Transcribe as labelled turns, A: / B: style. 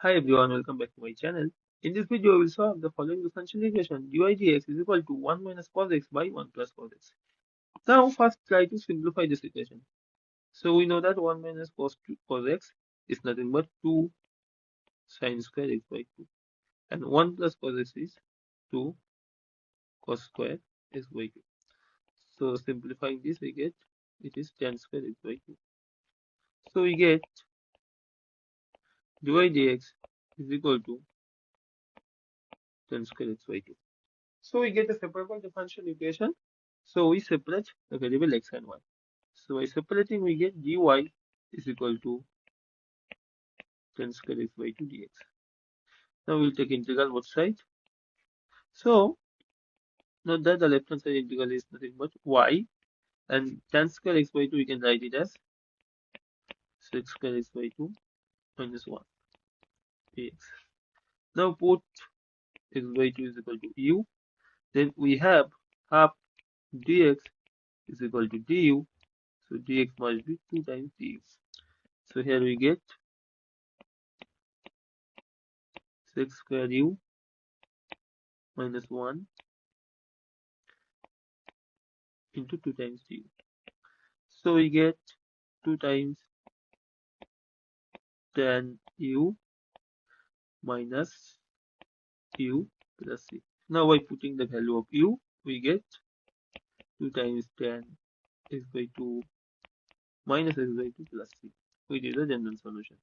A: Hi everyone, welcome back to my channel. In this video, we will solve the following differential equation. dy dx is equal to 1 minus cos x by 1 plus cos x. Now first try to simplify this equation. So we know that 1 minus cos x is nothing but 2 sin square x by 2. And 1 plus cos x is 2 cos square x by 2. So simplifying this, we get it is tan square x by 2. So we get dy dx is equal to tan square x by 2. So we get a separable differential equation. So we separate the variable x and y. So by separating, we get dy is equal to tan square x by 2 dx. Now we'll take integral both sides. So note that the left hand side integral is nothing but y, and tan square x by 2 we can write it as 6 square x by 2 minus 1 dx. Now put x by 2 is equal to u. Then we have half dx is equal to du. So dx must be 2 times du. So here we get 6 square u minus 1 into 2 times du. So we get 2 times tan u minus u plus c. Now by putting the value of u, we get 2 times tan x by 2 minus x by 2 plus c, which is the general solution.